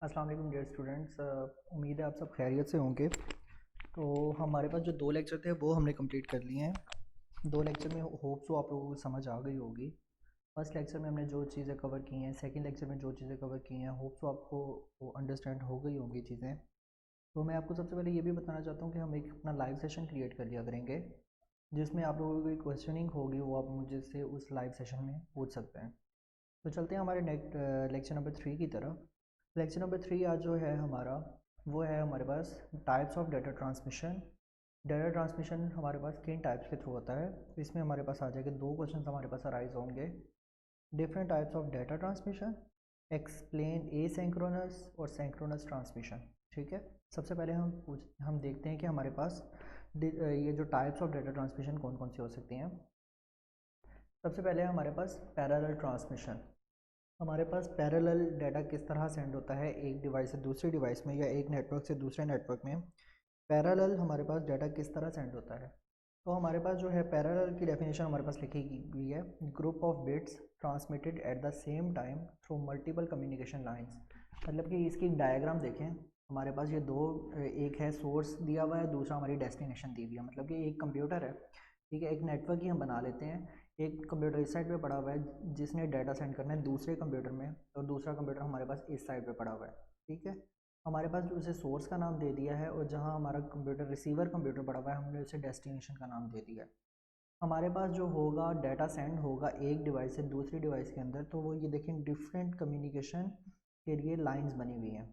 अस्सलाम वालेकुम dear students. उम्मीद है आप सब खैरियत से होंगे। तो हमारे पास जो 2 लेक्चर थे वो हमने कंप्लीट कर लिए हैं। 2 लेक्चर में होप सो आप लोगों को समझ आ गई होगी। फर्स्ट लेक्चर में हमने जो चीज़ें कवर की हैं, सेकंड लेक्चर में जो चीज़ें कवर की हैं, होप सो आपको वो अंडरस्टैंड हो गई होंगी चीज़ें। तो मैं आपको सबसे पहले ये भी बताना चाहता हूँ कि हम एक अपना लाइव सेशन क्रिएट कर लिया करेंगे, जिसमें आप लोगों की क्वेश्चनिंग होगी वो आप मुझे से उस लाइव सेशन में पूछ सकते हैं। तो चलते हैं हमारे नेक्स्ट लेक्चर नंबर 3 की तरफ। लेक्चर नंबर 3 आज जो है हमारा, वो है हमारे पास types of data transmission. Data transmission हमारे पास किन टाइप्स के थ्रू होता है। इसमें हमारे पास आ जाएगा 2 क्वेश्चन हमारे पास अराइज होंगे। Different types of data transmission, explain asynchronous और सिंक्रोनस ट्रांसमिशन। ठीक है, सबसे पहले हम देखते हैं कि हमारे पास ये जो टाइप्स ऑफ डाटा ट्रांसमिशन कौन कौन सी हो सकती हैं। सबसे पहले हमारे पास पैरेलल ट्रांसमिशन। हमारे पास पैरेलल डाटा किस तरह सेंड होता है एक डिवाइस से दूसरी डिवाइस में या एक नेटवर्क से दूसरे नेटवर्क में। पैरेलल हमारे पास डाटा किस तरह सेंड होता है। तो हमारे पास जो है पैरेलल की डेफिनेशन हमारे पास लिखी हुई है, group of bits transmitted at the same time through multiple communication lines. मतलब कि इसकी डायग्राम देखें, हमारे पास ये दो, एक है सोर्स दिया हुआ है, दूसरा हमारी डेस्टिनेशन दी हुई है। मतलब कि एक कंप्यूटर है, ठीक है, एक नेटवर्क ही हम बना लेते हैं। एक कंप्यूटर इस साइड पे पड़ा हुआ है जिसने डाटा सेंड करना है दूसरे कंप्यूटर में, और दूसरा कंप्यूटर हमारे पास इस साइड पे पड़ा हुआ है। ठीक है, हमारे पास जो उसे सोर्स का नाम दे दिया है, और जहाँ हमारा कंप्यूटर रिसीवर कंप्यूटर पड़ा हुआ है हमने उसे डेस्टिनेशन का नाम दे दिया है। हमारे पास जो होगा डाटा सेंड होगा एक डिवाइस से दूसरी डिवाइस के अंदर, तो वो ये देखें डिफरेंट कम्युनिकेशन के लिए लाइंस बनी हुई हैं।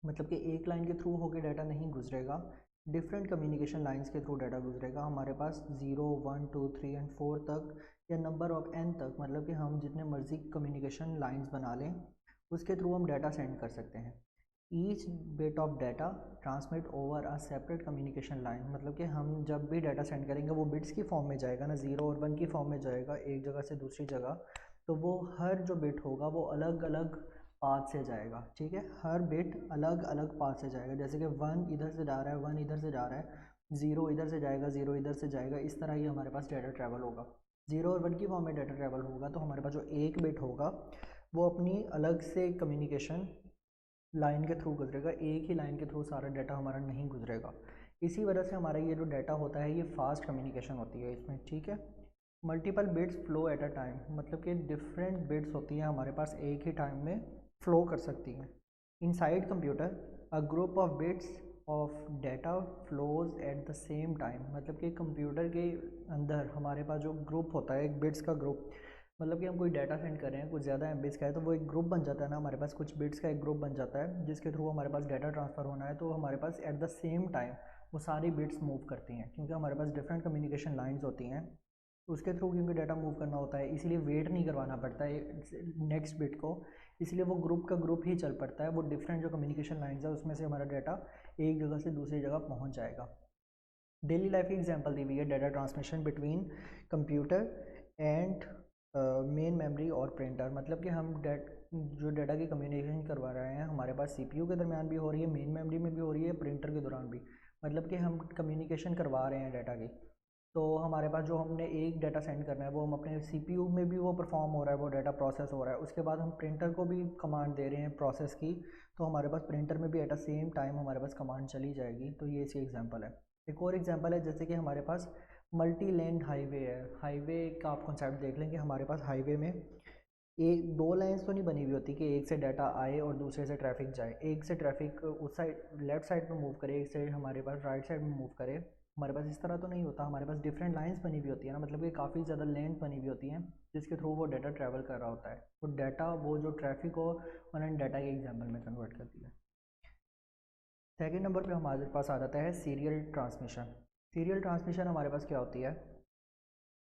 मतलब कि एक लाइन के थ्रू होकर डाटा नहीं गुजरेगा, डिफरेंट कम्युनिकेशन लाइंस के थ्रू डाटा गुजरेगा। हमारे पास 0 1 2 3 एंड 4 तक, या नंबर ऑफ n तक, मतलब कि हम जितने मर्जी कम्युनिकेशन लाइंस बना लें उसके थ्रू हम डाटा सेंड कर सकते हैं। Each bit of data transmit over a separate communication line. मतलब कि हम जब भी डाटा सेंड करेंगे वो बिट्स की फॉर्म में जाएगा ना, 0 और 1 की फॉर्म में जाएगा एक जगह से दूसरी जगह। तो वो हर जो बिट होगा वो अलग अलग पाथ से जाएगा। ठीक है, हर बिट अलग अलग पाथ से जाएगा। जैसे कि 1 इधर से जा रहा है, 1 इधर से जा रहा है, 0 इधर से जाएगा, 0 इधर से जाएगा। इस तरह ही हमारे पास डाटा ट्रैवल होगा। 0 और 1 की फॉर्म में डाटा ट्रैवल होगा, तो हमारे पास जो एक बिट होगा वो अपनी अलग से कम्युनिकेशन लाइन के थ्रू गुजरेगा, एक ही लाइन के थ्रू सारा डाटा हमारा नहीं गुजरेगा। इसी वजह से हमारा ये जो डाटा होता है ये फास्ट कम्युनिकेशन होती है इसमें। ठीक है, multiple bits flow at a time, मतलब कि डिफरेंट बिट्स होती हैं हमारे पास एक ही टाइम में फ्लो कर सकती हैं। Inside computer a group of bits of data flows at the same time. मतलब कि कंप्यूटर के अंदर हमारे पास जो ग्रुप होता है, एक बिट्स का ग्रुप, मतलब कि हम कोई डाटा सेंड कर रहे हैं, कुछ ज़्यादा एमबीज का है, तो वो एक ग्रुप बन जाता है ना, हमारे पास कुछ बिट्स का एक ग्रुप बन जाता है जिसके थ्रू हमारे पास डाटा ट्रांसफ़र होना है। तो हमारे पास एट द सेम टाइम वो सारी बिट्स मूव करती हैं, क्योंकि हमारे पास डिफरेंट कम्युनिकेशन लाइंस होती हैं उसके थ्रू, क्योंकि डाटा मूव करना होता है, इसलिए वेट नहीं करवाना पड़ता है नेक्स्ट बिट को। इसलिए वो ग्रुप का ग्रुप ही चल पड़ता है, वो डिफरेंट जो कम्युनिकेशन लाइंस है उसमें से हमारा डाटा एक जगह से दूसरी जगह पहुँच जाएगा। डेली लाइफ की एग्जांपल दी हुई है, data transmission between computer and main memory और प्रिंटर। मतलब कि हम जो डाटा की कम्युनिकेशन करवा रहे हैं हमारे पास सीपीयू के दरमियान भी हो रही है, मेन मेमोरी में भी हो रही है, प्रिंटर के दौरान भी। मतलब कि हम कम्युनिकेशन करवा रहे हैं डाटा की। तो हमारे पास जो हमने एक डाटा सेंड करना है वो हम अपने सीपीयू में भी वो परफॉर्म हो रहा है, वो डाटा प्रोसेस हो रहा है। उसके बाद हम प्रिंटर को भी कमांड दे रहे हैं प्रोसेस की, तो हमारे पास प्रिंटर में भी एट द सेम टाइम हमारे पास कमांड चली जाएगी। तो ये इसकी एग्जांपल है। एक और एग्जांपल है, जैसे कि हमारे पास मल्टी लेन हाईवे है। हाईवे का आप कॉन्सेप्ट देख लें कि हमारे पास हाईवे में एक दो लाइंस तो नहीं बनी हुई होती कि एक से डाटा आए और दूसरे से ट्रैफिक जाए, एक से ट्रैफिक उस साइड लेफ्ट साइड में मूव करे, एक से हमारे पास राइट साइड में मूव करे। हमारे पास इस तरह तो नहीं होता, हमारे पास डिफरेंट लाइंस बनी हुई होती है ना, मतलब कि काफ़ी ज़्यादा लेंथ बनी हुई होती हैं जिसके थ्रू वो डाटा ट्रैवल कर रहा होता है। तो डाटा वो जो ट्रैफिक हो उन्होंने डाटा के एग्जाम्पल में कन्वर्ट कर दिया। सेकेंड नंबर पे हमारे पास आ जाता है सीरियल ट्रांसमिशन। सीरियल ट्रांसमिशन हमारे पास क्या होती है,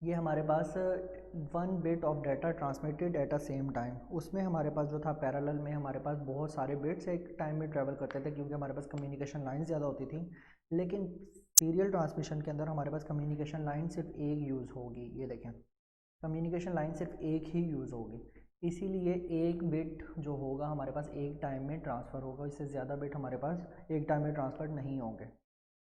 ये हमारे पास 1 bit of data transmitted at a same time. उसमें हमारे पास जो था पैरेलल में हमारे पास बहुत सारे बिट्स एक टाइम में ट्रैवल करते थे, क्योंकि हमारे पास कम्युनिकेशन लाइन ज़्यादा होती थी। लेकिन सीरियल ट्रांसमिशन के अंदर हमारे पास कम्युनिकेशन लाइन सिर्फ एक यूज़ होगी। ये देखें, कम्युनिकेशन लाइन सिर्फ एक ही यूज़ होगी, इसीलिए एक बिट जो होगा हमारे पास एक टाइम में ट्रांसफ़र होगा, इससे ज़्यादा बिट हमारे पास एक टाइम में ट्रांसफ़र नहीं होंगे।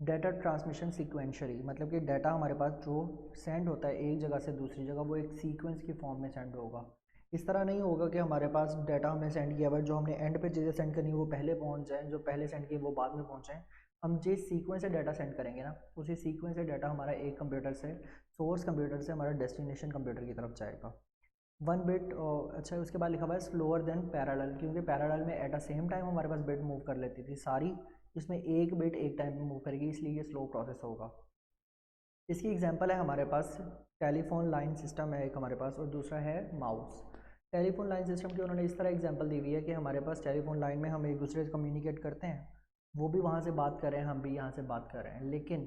डाटा ट्रांसमिशन सीक्वेंशली, मतलब कि डाटा हमारे पास जो सेंड होता है एक जगह से दूसरी जगह वो एक सीक्वेंस की फॉर्म में सेंड होगा। इस तरह नहीं होगा कि हमारे पास डाटा हमने सेंड किया हुआ है, जो हमने एंड पे चीज़ें सेंड करनी है वो पहले पहुंच जाएँ, जो पहले सेंड की वो बाद में पहुंचें। हम जिस सीक्वेंस से डाटा सेंड करेंगे ना, उसी सीक्वेंस से डाटा हमारा एक कंप्यूटर से, सोर्स कंप्यूटर से हमारा डेस्टिनेशन कंप्यूटर की तरफ जाएगा। 1 बिट। अच्छा, उसके बाद लिखा हुआ है स्लोअर देन पैरेलल, क्योंकि पैरेलल में एट अ सेम टाइम हमारे पास बिट मूव कर लेती थी सारी, इसमें एक बिट एक टाइम में मूव करेगी, इसलिए ये स्लो प्रोसेस होगा। इसकी एग्जांपल है हमारे पास टेलीफोन लाइन सिस्टम है एक हमारे पास, और दूसरा है माउस। टेलीफोन लाइन सिस्टम की उन्होंने इस तरह एग्जांपल दी हुई है कि हमारे पास टेलीफोन लाइन में हम एक दूसरे से कम्युनिकेट करते हैं, वो भी वहाँ से बात कर रहे हैं, हम भी यहाँ से बात कर रहे हैं, लेकिन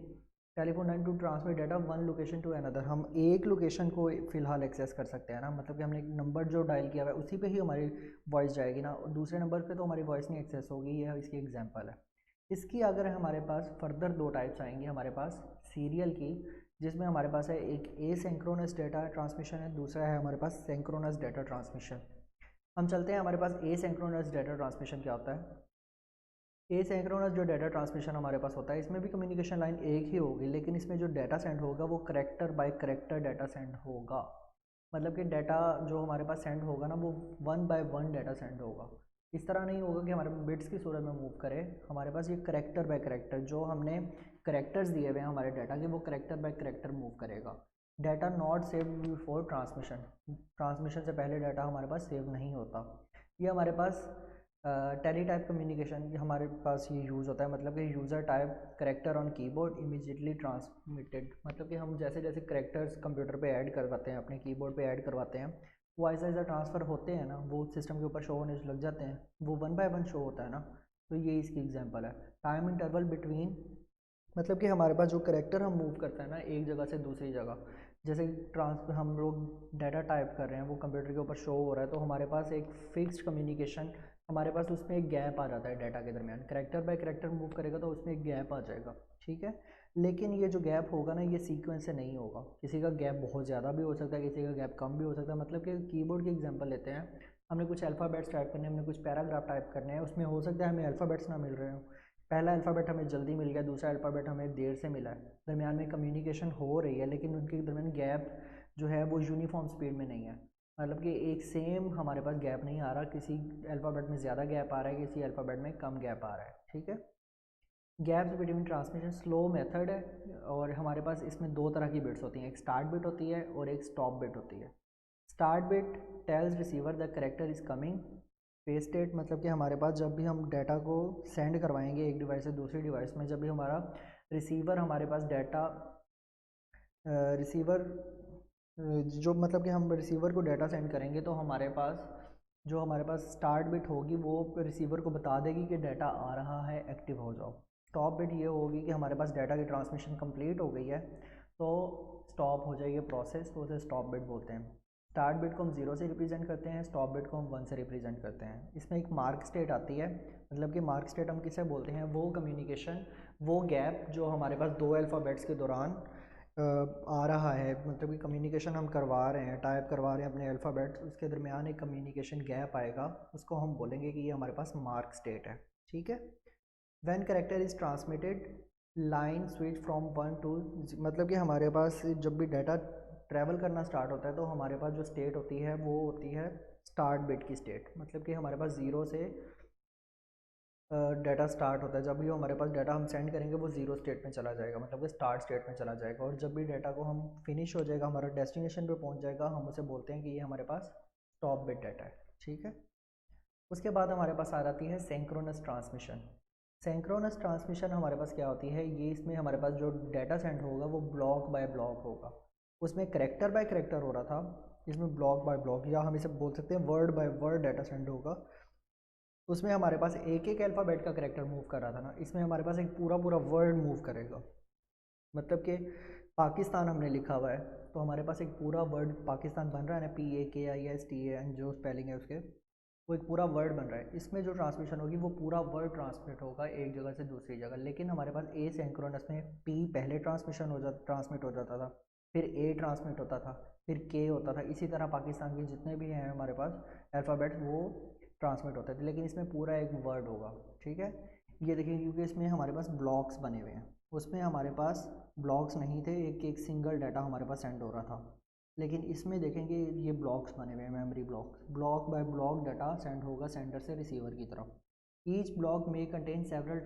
telephone line to transmit data one location to another, हम एक लोकेशन को फ़िलहाल एक्सेस कर सकते हैं ना, मतलब कि हमने एक नंबर जो डायल किया हुआ है उसी पे ही हमारी वॉइस जाएगी ना, और दूसरे नंबर पे तो हमारी वॉइस नहीं एक्सेस होगी। यह इसकी एग्जांपल है। इसकी अगर हमारे पास फर्दर दो टाइप्स आएंगी हमारे पास सीरियल की, जिसमें हमारे पास है एक एसिंक्रोनस डेटा ट्रांसमिशन है, दूसरा है हमारे पास सिंक्रोनस डेटा ट्रांसमिशन। हम चलते हैं हमारे पास एसिंक्रोनस डेटा ट्रांसमिशन क्या होता है। एसिंक्रोनस जो डेटा ट्रांसमिशन हमारे पास होता है, इसमें भी कम्युनिकेशन लाइन एक ही होगी, लेकिन इसमें जो डाटा सेंड होगा वो character by character data send होगा। मतलब कि डाटा जो हमारे पास सेंड होगा ना, वो 1 बाय 1 डाटा सेंड होगा। इस तरह नहीं होगा कि हमारे बिट्स की सूरत में मूव करे, हमारे पास ये करेक्टर बाय करेक्टर, जो हमने करेक्टर्स दिए हुए हैं हमारे डाटा के, वो करेक्टर बाय करेक्टर मूव करेगा। Data not saved before transmission, transmission से पहले डाटा हमारे पास सेव नहीं होता। ये हमारे पास टेली टाइप कम्युनिकेशन हमारे पास ये यूज़ होता है, मतलब कि user type character on keyboard immediately transmitted, मतलब कि हम जैसे जैसे करेक्टर्स कंप्यूटर पे ऐड करवाते हैं, अपने कीबोर्ड पे ऐड करवाते हैं, वो ऐसा ऐसा ट्रांसफ़र होते हैं ना, वो सिस्टम के ऊपर शो होने लग जाते हैं, वो 1 बाय 1 शो होता है ना। तो ये इसकी एग्जांपल है। टाइम इंटरवल बिटवीन, मतलब कि हमारे पास जो करेक्टर हम मूव करते हैं ना एक जगह से दूसरी जगह, जैसे हम लोग डाटा टाइप कर रहे हैं, वो कंप्यूटर के ऊपर शो हो रहा है, तो हमारे पास एक फिक्स्ड कम्युनिकेशन, हमारे पास उसमें एक गैप आ जाता है डाटा के दरमियान, करेक्टर बाय करेक्टर मूव करेगा तो उसमें एक गैप आ जाएगा, ठीक है। लेकिन ये जो गैप होगा ना, ये सीक्वेंस से नहीं होगा, किसी का गैप बहुत ज़्यादा भी हो सकता है, किसी का गैप कम भी हो सकता है। मतलब कि कीबोर्ड की एग्जांपल लेते हैं, हमने कुछ अल्फ़ाबेट्स टाइप करने हैं, हमने कुछ पैराग्राफ टाइप करने हैं, उसमें हो सकता है हमें अल्फ़ाबेट्स ना मिल रहे हो, पहला अल्फ़ाबेट हमें जल्दी मिल गया, दूसरा अल्फ़ाबेट हमें देर से मिला है, दरमियान में कम्युनिकेशन हो रही है, लेकिन उनके दरमियान गैप जो है वो यूनिफॉर्म स्पीड में नहीं है, मतलब कि एक सेम हमारे पास गैप नहीं आ रहा, किसी अल्फ़ाबेट में ज़्यादा गैप आ रहा है, किसी अल्फ़ाबेट में कम गैप आ रहा है, ठीक है। Gaps between transmission slow method है, और हमारे पास इसमें दो तरह की बिट्स होती हैं, एक स्टार्ट बिट होती है और एक स्टॉप बिट होती है। Start bit tells receiver the character is coming, पे स्टेट, मतलब कि हमारे पास जब भी हम डाटा को सेंड करवाएंगे एक डिवाइस से दूसरी डिवाइस में, जब भी हमारा रिसीवर हमारे पास डाटा रिसीवर जो, मतलब कि हम रिसीवर को डाटा सेंड करेंगे, तो हमारे पास जो हमारे पास स्टार्ट बिट होगी वो रिसीवर को बता देगी कि डाटा आ रहा है, एक्टिव हो जाओ। स्टॉप बिट ये होगी कि हमारे पास डाटा की ट्रांसमिशन कंप्लीट हो गई है, तो स्टॉप हो जाएगी प्रोसेस, तो उसे स्टॉप बिट बोलते हैं। स्टार्ट बिट को हम 0 से रिप्रेजेंट करते हैं, स्टॉप बिट को हम 1 से रिप्रेजेंट करते हैं। इसमें एक मार्क स्टेट आती है, मतलब कि मार्क स्टेट हम किसे बोलते हैं, वो कम्युनिकेशन, वो गैप जो हमारे पास दो अल्फ़ाबेट्स के दौरान आ रहा है, मतलब कि कम्युनिकेशन हम करवा रहे हैं, टाइप करवा रहे हैं अपने अल्फ़ाबेट्स, उसके दरमियान एक कम्युनिकेशन गैप आएगा, उसको हम बोलेंगे कि ये हमारे पास मार्क स्टेट है, ठीक है। When character is transmitted line switch from 1 to, मतलब कि हमारे पास जब भी डाटा ट्रैवल करना स्टार्ट होता है, तो हमारे पास जो स्टेट होती है वो होती है स्टार्ट बिट की स्टेट, मतलब कि हमारे पास 0 से डाटा स्टार्ट होता है, जब भी हमारे पास डाटा हम सेंड करेंगे वो 0 स्टेट में चला जाएगा, मतलब कि स्टार्ट स्टेट में चला जाएगा, और जब भी डाटा को हम फिनिश हो जाएगा, हमारा डेस्टिनेशन पे पहुंच जाएगा, हम उसे बोलते हैं कि ये हमारे पास स्टॉप बिट डाटा है, ठीक है। उसके बाद हमारे पास आ जाती है सिंक्रोनस ट्रांसमिशन। सिंक्रोनस ट्रांसमिशन हमारे पास क्या होती है, ये इसमें हमारे पास जो डाटा सेंड होगा वो ब्लॉक बाय ब्लॉक होगा, उसमें करेक्टर बाय करेक्टर हो रहा था, इसमें ब्लॉक बाय ब्लॉक, या हम इसे बोल सकते हैं word by word data send होगा। उसमें हमारे पास एक एक अल्फ़ाबेट का करेक्टर मूव कर रहा था ना, इसमें हमारे पास एक पूरा पूरा वर्ड मूव करेगा, मतलब कि पाकिस्तान हमने लिखा हुआ है, तो हमारे पास एक पूरा वर्ड पाकिस्तान बन रहा है ना, PAKISTAN जो स्पेलिंग है उसके, वो एक पूरा वर्ड बन रहा है। इसमें जो ट्रांसमिशन होगी वो पूरा वर्ड ट्रांसमिट होगा एक जगह से दूसरी जगह, लेकिन हमारे पास एसिंक्रोनस में P पहले ट्रांसमिट हो जाता था, फिर A ट्रांसमिट होता था, फिर K होता था, इसी तरह पाकिस्तान के जितने भी हैं हमारे पास अल्फ़ाबेट्स वो ट्रांसमिट होते थे, लेकिन इसमें पूरा एक वर्ड होगा, ठीक है। ये देखिए, क्योंकि इसमें हमारे पास ब्लॉक्स बने हुए हैं, उसमें हमारे पास ब्लॉक्स नहीं थे, एक एक सिंगल डाटा हमारे पास सेंड हो रहा था, लेकिन इसमें देखेंगे ये ब्लॉक्स बने हुए हैं, memory block bye block data send होगा सेंडर से रिसीवर की तरफ। ईच ब्लॉक में contain several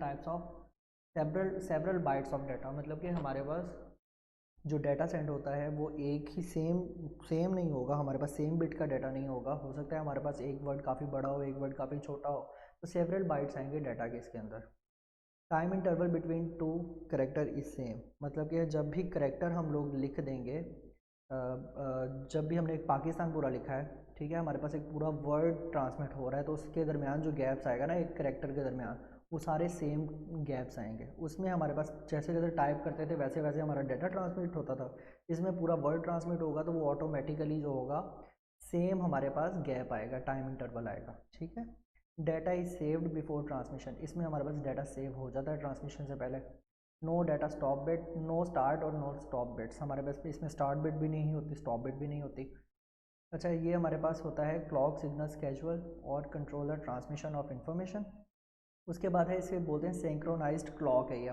bytes of data, मतलब कि हमारे पास जो डाटा सेंड होता है वो एक ही सेम नहीं होगा, हमारे पास सेम बिट का डाटा नहीं होगा। हो सकता है हमारे पास एक वर्ड काफ़ी बड़ा हो, एक वर्ड काफ़ी छोटा हो, तो सेवरल बाइट्स आएंगे डाटा के इसके अंदर। Time interval between two character is same, मतलब कि जब भी करेक्टर हम लोग लिख देंगे, जब भी हमने एक पाकिस्तान पूरा लिखा है, ठीक है, हमारे पास एक पूरा वर्ड ट्रांसमिट हो रहा है, तो उसके दरमियान जो गैप्स आएगा ना एक करेक्टर के दरमियान, वो सारे सेम गैप्स आएंगे। उसमें हमारे पास जैसे जैसे टाइप करते थे वैसे वैसे हमारा डाटा ट्रांसमिट होता था। इसमें पूरा वर्ड ट्रांसमिट होगा तो वो ऑटोमेटिकली जो होगा सेम हमारे पास गैप आएगा, टाइम इंटरवल आएगा, ठीक है। Data is saved before transmission, इसमें हमारे पास डाटा सेव हो जाता है ट्रांसमिशन से पहले। No data stop bit, no start और नो स्टॉप बिट्स, हमारे पास इसमें स्टार्ट बिट भी नहीं होती, स्टॉप बिट भी नहीं होती। अच्छा, ये हमारे पास होता है क्लॉक सिग्नल स्केजुअल और कंट्रोलर ट्रांसमिशन ऑफ इंफॉर्मेशन। उसके बाद है इसे बोलते हैं सिंक्रोनाइज्ड क्लॉक है ये।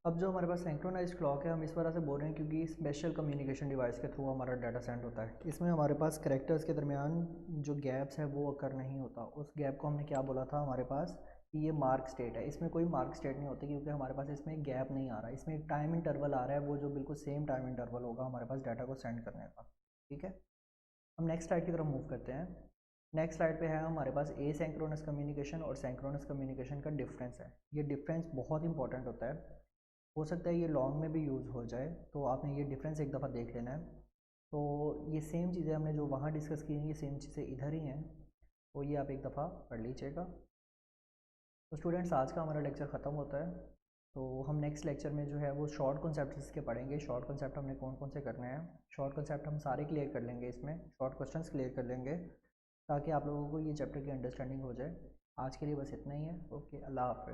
अब जो हमारे पास सिंक्रोनाइज्ड क्लॉक है, हम इस वजह से बोल रहे हैं क्योंकि स्पेशल कम्युनिकेशन डिवाइस के थ्रू हमारा डाटा सेंड होता है। इसमें हमारे पास करेक्टर्स के दरमियान जो गैप्स है वो अकर नहीं होता। उस गैप को हमने क्या बोला था हमारे पास कि ये मार्क स्टेट है। इसमें कोई मार्क स्टेट नहीं होती क्योंकि हमारे पास इसमें गैप नहीं आ रहा, इसमें एक टाइम इंटरवल आ रहा है, वो जो बिल्कुल सेम टाइम इंटरवल होगा हमारे पास डाटा को सेंड करने का, ठीक है। हम नेक्स्ट स्लाइड की तरफ मूव करते हैं। नेक्स्ट स्लाइड पे है हमारे पास एसिंक्रोनस कम्युनिकेशन और सिंक्रोनस कम्युनिकेशन का डिफरेंस है। ये डिफरेंस बहुत इंपॉर्टेंट होता है, हो सकता है ये लॉन्ग में भी यूज़ हो जाए, तो आपने ये डिफरेंस एक दफ़ा देख लेना है। तो ये सेम चीज़ें हमने जो वहाँ डिस्कस की हैं ये सेम चीज़ें इधर ही हैं, तो ये आप एक दफ़ा पढ़ लीजिएगा। तो स्टूडेंट्स, आज का हमारा लेक्चर ख़त्म होता है। तो हम नेक्स्ट लेक्चर में जो है वो शॉर्ट कॉन्सेप्ट इसके पढ़ेंगे। शॉर्ट कॉन्सेप्ट हमने कौन कौन से करने हैं, शॉर्ट कॉन्सेप्ट हम सारे क्लियर कर लेंगे, इसमें शॉर्ट क्वेश्चंस क्लियर कर लेंगे ताकि आप लोगों को ये चैप्टर की अंडरस्टैंडिंग हो जाए। आज के लिए बस इतना ही है। ओके, अल्लाह हाफ़िज़।